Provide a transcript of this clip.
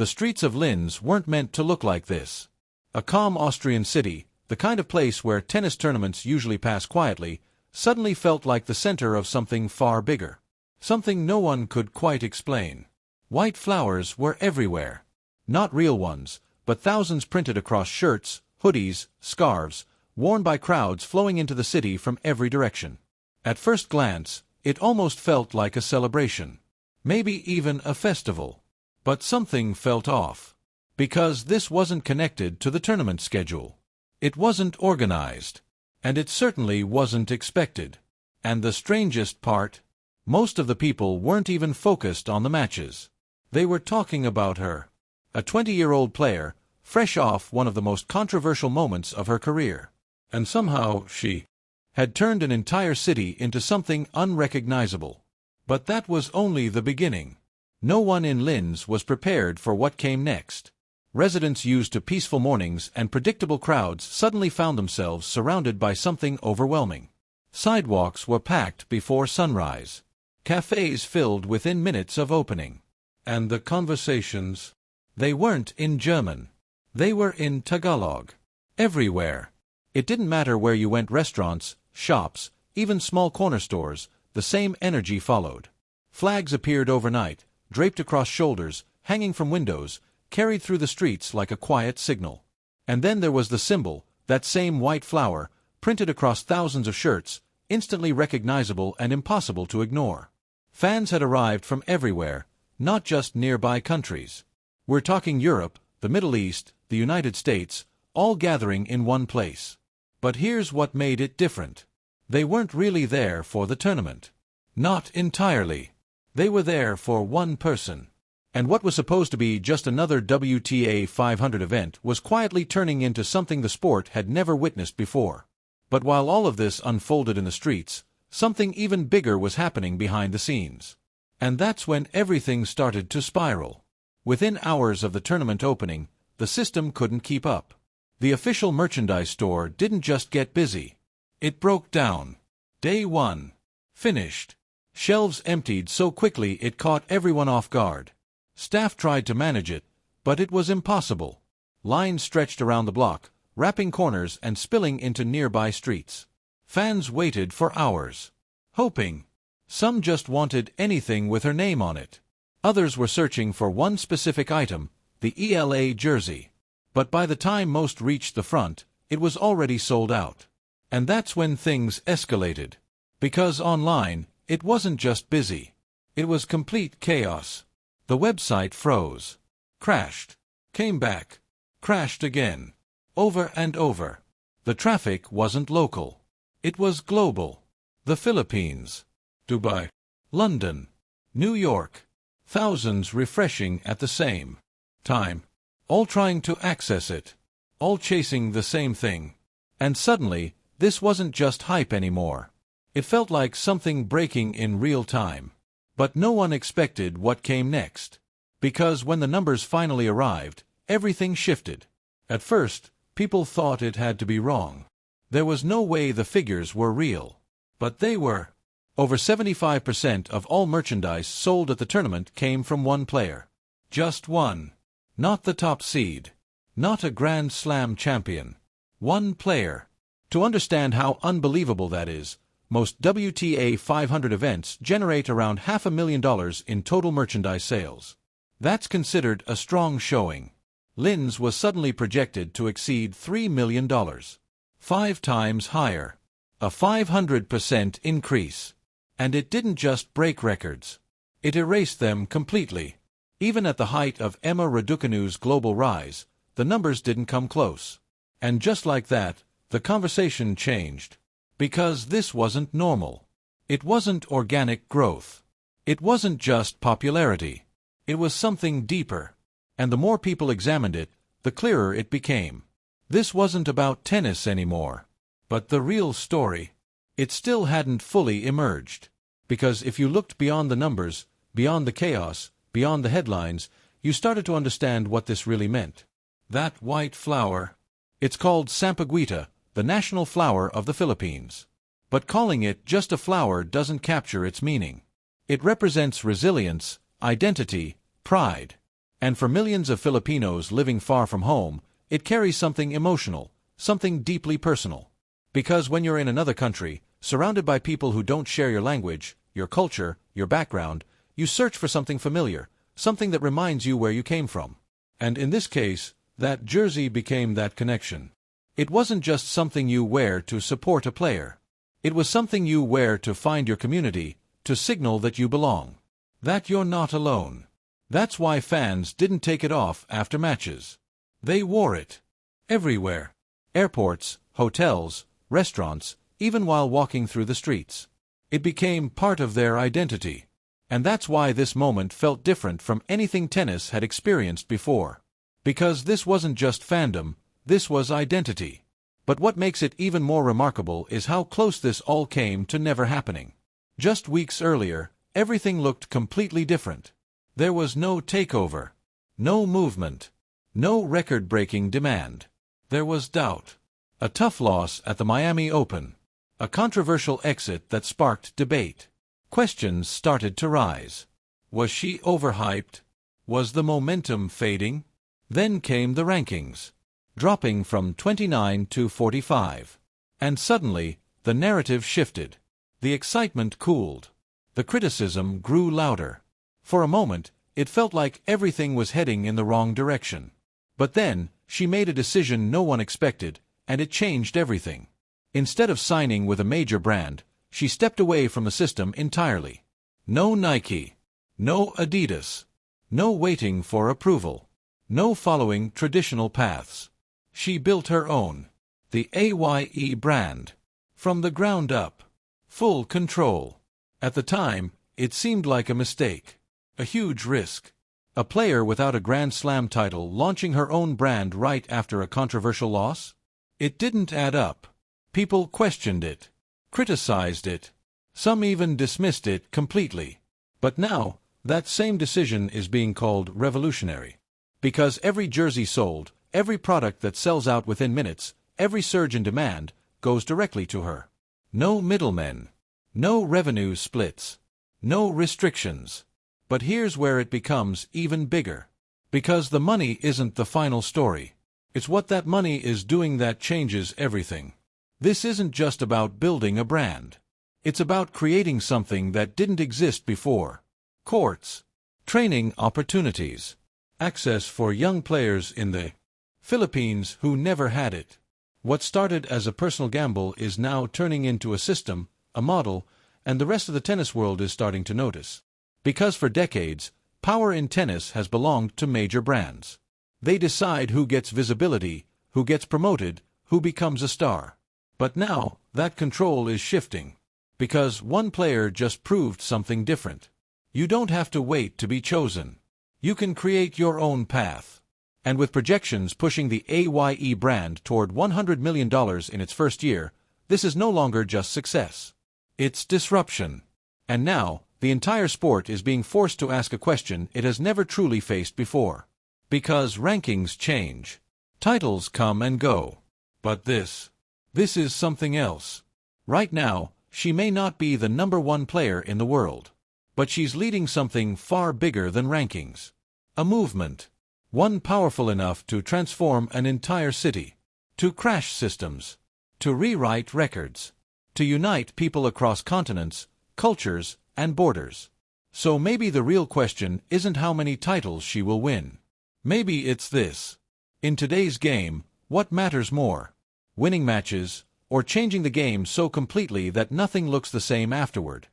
The streets of Linz weren't meant to look like this. A calm Austrian city, the kind of place where tennis tournaments usually pass quietly, suddenly felt like the center of something far bigger. Something no one could quite explain. White flowers were everywhere. Not real ones, but thousands printed across shirts, hoodies, scarves, worn by crowds flowing into the city from every direction. At first glance, it almost felt like a celebration. Maybe even a festival. But something felt off. Because this wasn't connected to the tournament schedule. It wasn't organized. And it certainly wasn't expected. And the strangest part, most of the people weren't even focused on the matches. They were talking about her. A 20-year-old player, fresh off one of the most controversial moments of her career. And somehow she had turned an entire city into something unrecognizable. But that was only the beginning. No one in Linz was prepared for what came next. Residents used to peaceful mornings and predictable crowds suddenly found themselves surrounded by something overwhelming. Sidewalks were packed before sunrise. Cafes filled within minutes of opening. And the conversations, they weren't in German. They were in Tagalog. Everywhere. It didn't matter where you went, restaurants, shops, even small corner stores, the same energy followed. Flags appeared overnight, draped across shoulders, hanging from windows, carried through the streets like a quiet signal. And then there was the symbol, that same white flower, printed across thousands of shirts, instantly recognizable and impossible to ignore. Fans had arrived from everywhere, not just nearby countries. We're talking Europe, the Middle East, the United States, all gathering in one place. But here's what made it different. They weren't really there for the tournament. Not entirely. They were there for one person. And what was supposed to be just another WTA 500 event was quietly turning into something the sport had never witnessed before. But while all of this unfolded in the streets, something even bigger was happening behind the scenes. And that's when everything started to spiral. Within hours of the tournament opening, the system couldn't keep up. The official merchandise store didn't just get busy. It broke down. Day 1. Finished. Shelves emptied so quickly it caught everyone off guard. Staff tried to manage it, but it was impossible. Lines stretched around the block, wrapping corners and spilling into nearby streets. Fans waited for hours, hoping. Some just wanted anything with her name on it. Others were searching for one specific item, the ELA jersey. But by the time most reached the front, it was already sold out. And that's when things escalated. Because online, it wasn't just busy. It was complete chaos. The website froze, crashed, came back, crashed again, over and over. The traffic wasn't local. It was global. The Philippines, Dubai, London, New York, thousands refreshing at the same time, all trying to access it, all chasing the same thing. And suddenly, this wasn't just hype anymore. It felt like something breaking in real time. But no one expected what came next. Because when the numbers finally arrived, everything shifted. At first, people thought it had to be wrong. There was no way the figures were real. But they were. Over 75% of all merchandise sold at the tournament came from one player. Just one. Not the top seed. Not a Grand Slam champion. One player. To understand how unbelievable that is, most WTA 500 events generate around $500,000 in total merchandise sales. That's considered a strong showing. Linz was suddenly projected to exceed $3 million. 5 times higher. A 500% increase. And it didn't just break records. It erased them completely. Even at the height of Emma Raducanu's global rise, the numbers didn't come close. And just like that, the conversation changed. Because this wasn't normal. It wasn't organic growth. It wasn't just popularity. It was something deeper. And the more people examined it, the clearer it became. This wasn't about tennis anymore. But the real story, it still hadn't fully emerged. Because if you looked beyond the numbers, beyond the chaos, beyond the headlines, you started to understand what this really meant. That white flower, it's called sampaguita, the national flower of the Philippines. But calling it just a flower doesn't capture its meaning. It represents resilience, identity, pride. And for millions of Filipinos living far from home, it carries something emotional, something deeply personal. Because when you're in another country, surrounded by people who don't share your language, your culture, your background, you search for something familiar, something that reminds you where you came from. And in this case, that jersey became that connection. It wasn't just something you wear to support a player. It was something you wear to find your community, to signal that you belong, that you're not alone. That's why fans didn't take it off after matches. They wore it. Everywhere. Airports, hotels, restaurants, even while walking through the streets. It became part of their identity. And that's why this moment felt different from anything tennis had experienced before. Because this wasn't just fandom, this was identity. But what makes it even more remarkable is how close this all came to never happening. Just weeks earlier, everything looked completely different. There was no takeover, no movement, no record-breaking demand. There was doubt. A tough loss at the Miami Open. A controversial exit that sparked debate. Questions started to rise. Was she overhyped? Was the momentum fading? Then came the rankings, dropping from 29 to 45. And suddenly, the narrative shifted. The excitement cooled. The criticism grew louder. For a moment, it felt like everything was heading in the wrong direction. But then, she made a decision no one expected, and it changed everything. Instead of signing with a major brand, she stepped away from the system entirely. No Nike. No Adidas. No waiting for approval. No following traditional paths. She built her own. The AYE brand. From the ground up. Full control. At the time, it seemed like a mistake. A huge risk. A player without a Grand Slam title launching her own brand right after a controversial loss? It didn't add up. People questioned it. Criticized it. Some even dismissed it completely. But now, that same decision is being called revolutionary. Because every jersey sold, every product that sells out within minutes, every surge in demand, goes directly to her. No middlemen. No revenue splits. No restrictions. But here's where it becomes even bigger. Because the money isn't the final story. It's what that money is doing that changes everything. This isn't just about building a brand. It's about creating something that didn't exist before. Courts. Training opportunities. Access for young players in the Philippines who never had it. What started as a personal gamble is now turning into a system, a model, and the rest of the tennis world is starting to notice. Because for decades, power in tennis has belonged to major brands. They decide who gets visibility, who gets promoted, who becomes a star. But now, that control is shifting. Because one player just proved something different. You don't have to wait to be chosen. You can create your own path. And with projections pushing the AYE brand toward $100 million in its first year, this is no longer just success. It's disruption. And now, the entire sport is being forced to ask a question it has never truly faced before. Because rankings change. Titles come and go. But this is something else. Right now, she may not be the #1 player in the world. But she's leading something far bigger than rankings. A movement. One powerful enough to transform an entire city. To crash systems. To rewrite records. To unite people across continents, cultures, and borders. So maybe the real question isn't how many titles she will win. Maybe it's this. In today's game, what matters more? Winning matches, or changing the game so completely that nothing looks the same afterward?